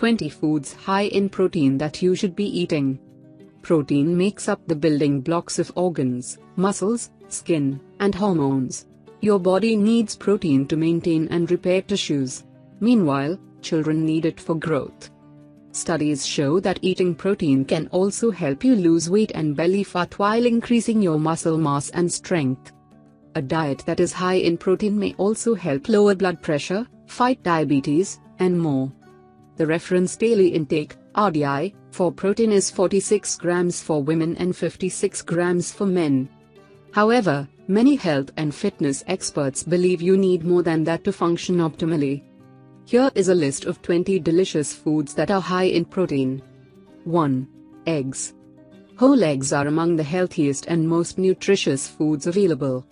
20 foods high in protein that you should be eating. Protein makes up the building blocks of organs, muscles, skin, and hormones. Your body needs protein to maintain and repair tissues. Meanwhile, children need it for growth. Studies show that eating protein can also help you lose weight and belly fat while increasing your muscle mass and strength. A diet that is high in protein may also help lower blood pressure, fight diabetes, and more. The reference daily intake (RDI) for protein is 46 grams for women and 56 grams for men. However, many health and fitness experts believe you need more than that to function optimally. Here is a list of 20 delicious foods that are high in protein. 1. Eggs. Whole eggs are among the healthiest and most nutritious foods available.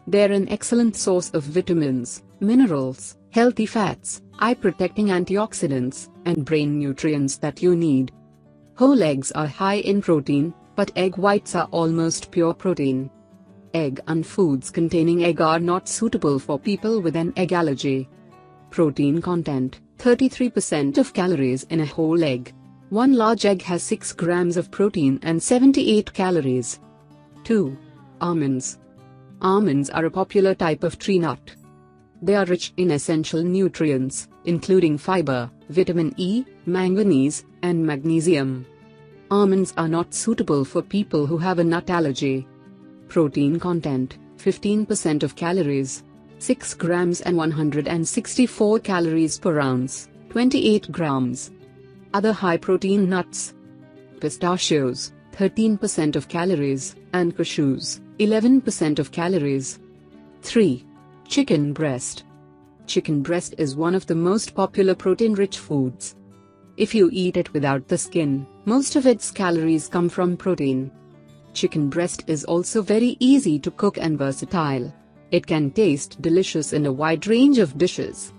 They're an excellent source of vitamins, minerals, healthy fats, eye-protecting antioxidants, and brain nutrients that you need. Whole eggs are high in protein, but egg whites are almost pure protein. Egg and foods containing egg are not suitable for people with an egg allergy. Protein content: 33% of calories in a whole egg. One large egg has 6 grams of protein and 78 calories. 2. Almonds. Almonds are a popular type of tree nut. They are rich in essential nutrients, including fiber, vitamin E, manganese, and magnesium. Almonds are not suitable for people who have a nut allergy. Protein content: 15% of calories. 6 grams and 164 calories per ounce, 28 grams. Other high-protein nuts: pistachios, 13% of calories, and cashews, 11% of calories. 3. Chicken breast. Chicken breast is one of the most popular protein-rich foods. If you eat it without the skin, most of its calories come from protein. Chicken breast is also very easy to cook and versatile. It can taste delicious in a wide range of dishes.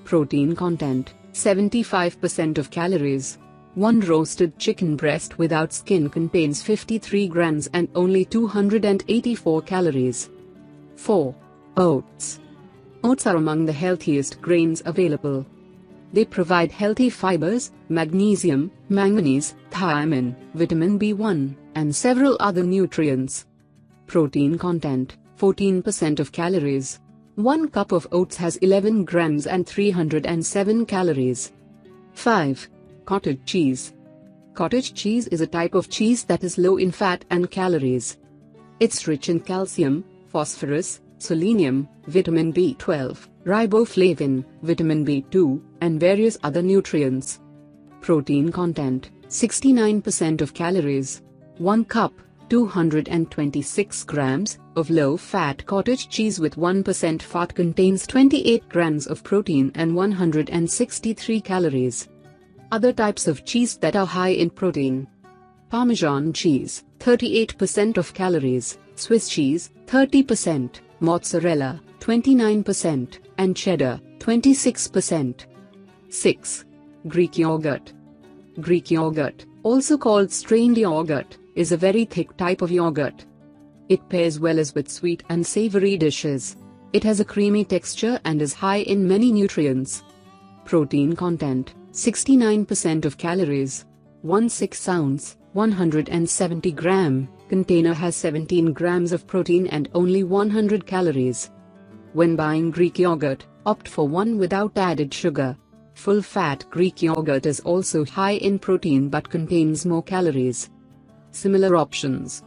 Protein content: 75% of calories. One roasted chicken breast without skin contains 53 grams and only 284 calories. 4. Oats. Oats are among the healthiest grains available. They provide healthy fibers, magnesium, manganese, thiamine, vitamin B1, and several other nutrients. Protein content: 14% of calories. 1 cup of oats has 11 grams and 307 calories. 5. Cottage cheese. Cottage cheese is a type of cheese that is low in fat and calories. It's rich in calcium, phosphorus, selenium, vitamin B12, riboflavin, vitamin B2, and various other nutrients. Protein content: 69% of calories. 1 cup, 226 grams, of low-fat cottage cheese with 1% fat contains 28 grams of protein and 163 calories. Other types of cheese that are high in protein: Parmesan cheese, 38% of calories, Swiss cheese, 30%, mozzarella, 29%, and cheddar, 26%. 6. Greek yogurt. Greek yogurt, also called strained yogurt, is a very thick type of yogurt. It pairs well with sweet and savory dishes. It has a creamy texture and is high in many nutrients. Protein content: 69% of calories. 1 6-ounce, 170-gram container has 17 grams of protein and only 100 calories. When buying Greek yogurt, opt for one without added sugar. Full-fat Greek yogurt is also high in protein but contains more calories. Similar options: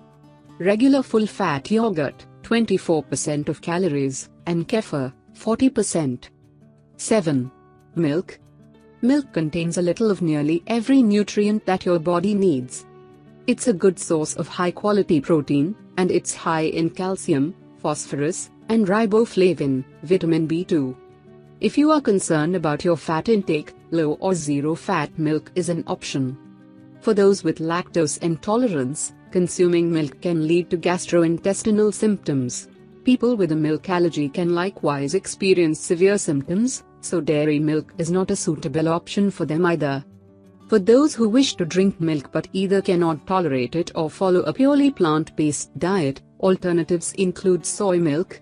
regular full-fat yogurt, 24% of calories, and kefir, 40%. 7. Milk. Milk contains a little of nearly every nutrient that your body needs. It's a good source of high-quality protein, and it's high in calcium, phosphorus, and riboflavin, vitamin B2. If you are concerned about your fat intake, low or zero-fat milk is an option. For those with lactose intolerance, consuming milk can lead to gastrointestinal symptoms. People with a milk allergy can likewise experience severe symptoms, so dairy milk is not a suitable option for them either. For those who wish to drink milk but either cannot tolerate it or follow a purely plant-based diet, alternatives include soy milk.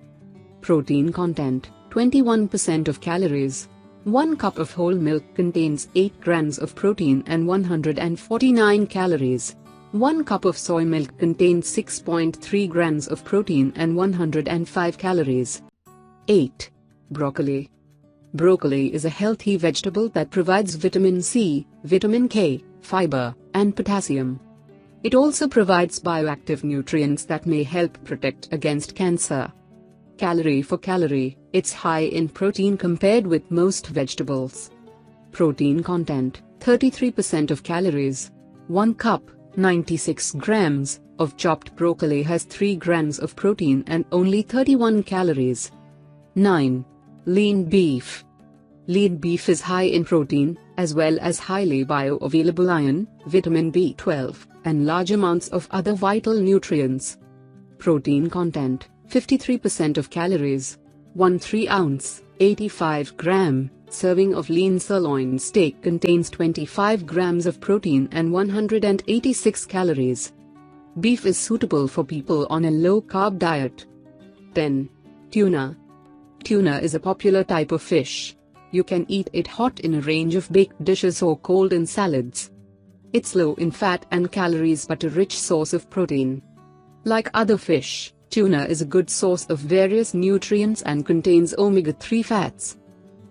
Protein content: 21% of calories. 1 cup of whole milk contains 8 grams of protein and 149 calories. 1 cup of soy milk contains 6.3 grams of protein and 105 calories. 8. Broccoli. Broccoli is a healthy vegetable that provides vitamin C, vitamin K, fiber, and potassium. It also provides bioactive nutrients that may help protect against cancer. Calorie for calorie, it's high in protein compared with most vegetables. Protein content, 33% of calories. 1 cup, 96 grams, of chopped broccoli has 3 grams of protein and only 31 calories. 9. Lean beef. Lean beef is high in protein, as well as highly bioavailable iron, vitamin B12, and large amounts of other vital nutrients. Protein content, 53% of calories. 1 3-ounce, 85-gram, serving of lean sirloin steak contains 25 grams of protein and 186 calories. Beef is suitable for people on a low-carb diet. 10. Tuna. Tuna is a popular type of fish. You can eat it hot in a range of baked dishes or cold in salads. It's low in fat and calories but a rich source of protein. Like other fish, tuna is a good source of various nutrients and contains omega-3 fats.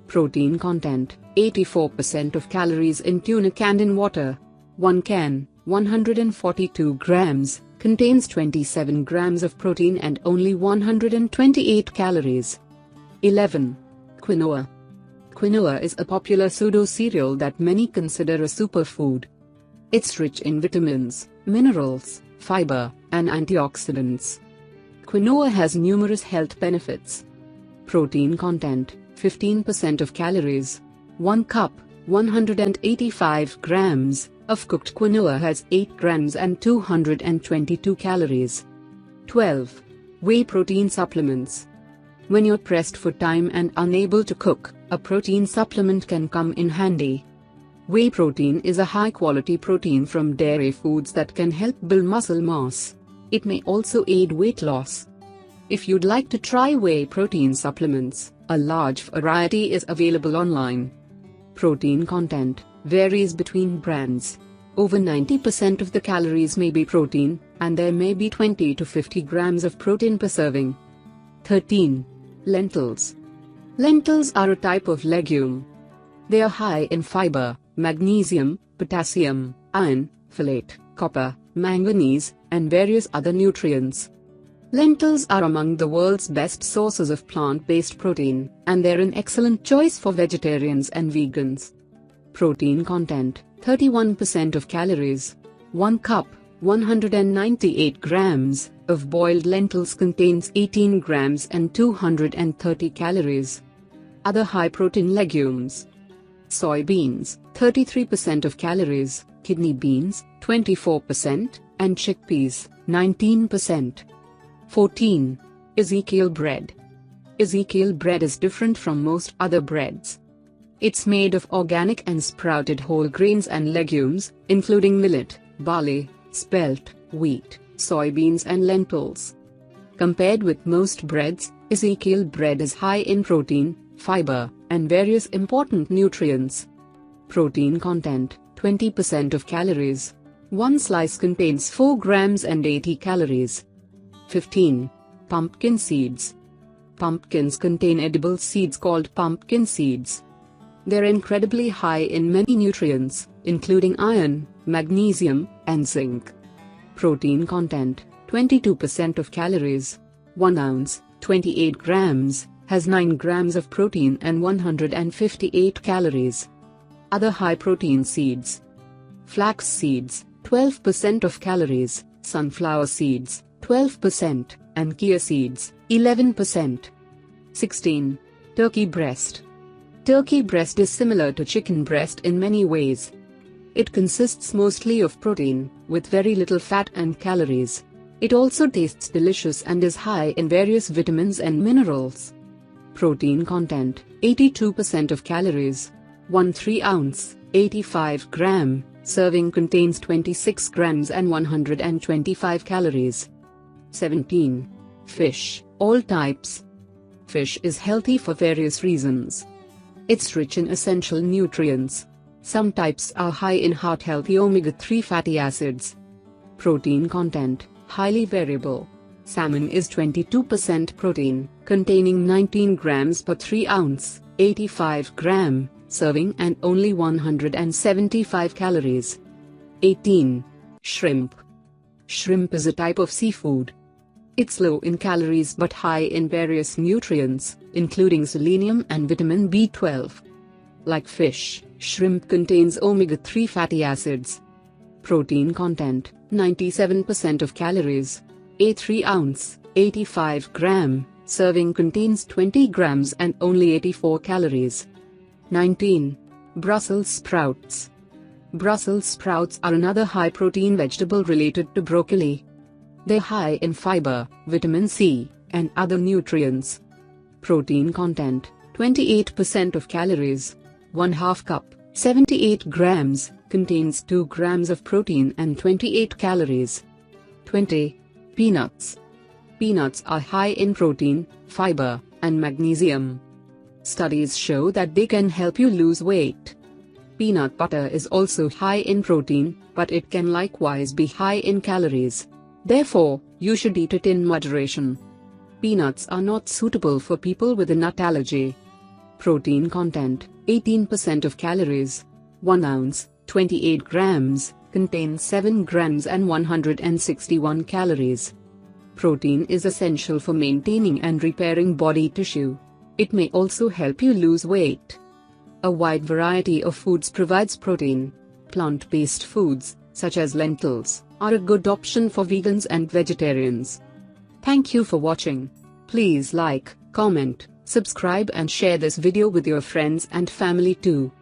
Protein content, 84% of calories in tuna canned in water. 1 can, 142 grams, contains 27 grams of protein and only 128 calories. 11. Quinoa. Quinoa is a popular pseudo-cereal that many consider a superfood. It's rich in vitamins, minerals, fiber, and antioxidants. Quinoa has numerous health benefits. Protein content, 15% of calories. 1 cup, 185 grams, of cooked quinoa has 8 grams and 222 calories. 12. Whey protein supplements. When you're pressed for time and unable to cook, a protein supplement can come in handy. Whey protein is a high-quality protein from dairy foods that can help build muscle mass. It may also aid weight loss. If you'd like to try whey protein supplements, a large variety is available online. Protein content varies between brands. Over 90% of the calories may be protein, and there may be 20 to 50 grams of protein per serving. 13. Lentils. Lentils are a type of legume. They are high in fiber, magnesium, potassium, iron, folate, copper, manganese, and various other nutrients. Lentils are among the world's best sources of plant-based protein, and they're an excellent choice for vegetarians and vegans. Protein content, 31% of calories. 1 cup, 198 grams, of boiled lentils contains 18 grams and 230 calories. Other high-protein legumes. Soybeans, 33% of calories, kidney beans, 24%, and chickpeas, 19%. 14. Ezekiel bread. Ezekiel bread is different from most other breads. It's made of organic and sprouted whole grains and legumes, including millet, barley, spelt, wheat, soybeans and lentils. Compared with most breads, Ezekiel bread is high in protein, fiber, and various important nutrients. Protein content, 20% of calories. 1 slice contains 4 grams and 80 calories. 15. Pumpkin seeds. Pumpkins contain edible seeds called pumpkin seeds. They're incredibly high in many nutrients, including iron, magnesium, and zinc. Protein content, 22% of calories. 1 ounce, 28 grams, has 9 grams of protein and 158 calories. Other high-protein seeds. Flax seeds, 12% of calories, sunflower seeds, 12%, and chia seeds, 11%. 16. Turkey breast. Turkey breast is similar to chicken breast in many ways. It consists mostly of protein, with very little fat and calories. It also tastes delicious and is high in various vitamins and minerals. Protein content, 82% of calories. 1 3-ounce, 85-gram, serving contains 26 grams and 125 calories. 17. Fish, all types. Fish is healthy for various reasons. It's rich in essential nutrients. Some types are high in heart-healthy omega-3 fatty acids. Protein content, highly variable. Salmon is 22% protein, containing 19 grams per 3 ounce, 85 gram, serving and only 175 calories. 18. Shrimp. Shrimp is a type of seafood. It's low in calories but high in various nutrients, including selenium and vitamin B12. Like fish, shrimp contains omega-3 fatty acids. Protein content, 97% of calories. A 3 ounce, 85 gram, serving contains 20 grams and only 84 calories. 19. Brussels sprouts. Brussels sprouts are another high-protein vegetable related to broccoli. They're high in fiber, vitamin C, and other nutrients. Protein content, 28% of calories. 1/2 cup, 78 grams, contains 2 grams of protein and 28 calories. 20. Peanuts. Peanuts are high in protein, fiber, and magnesium. Studies show that they can help you lose weight. Peanut butter is also high in protein, but it can likewise be high in calories. Therefore, you should eat it in moderation. Peanuts are not suitable for people with a nut allergy. Protein content, 18% of calories. 1 ounce, 28 grams, contains 7 grams and 161 calories. Protein is essential for maintaining and repairing body tissue. It may also help you lose weight. A wide variety of foods provides protein. Plant-based foods, such as lentils, are a good option for vegans and vegetarians. Thank you for watching. Please like, comment, subscribe and share this video with your friends and family too.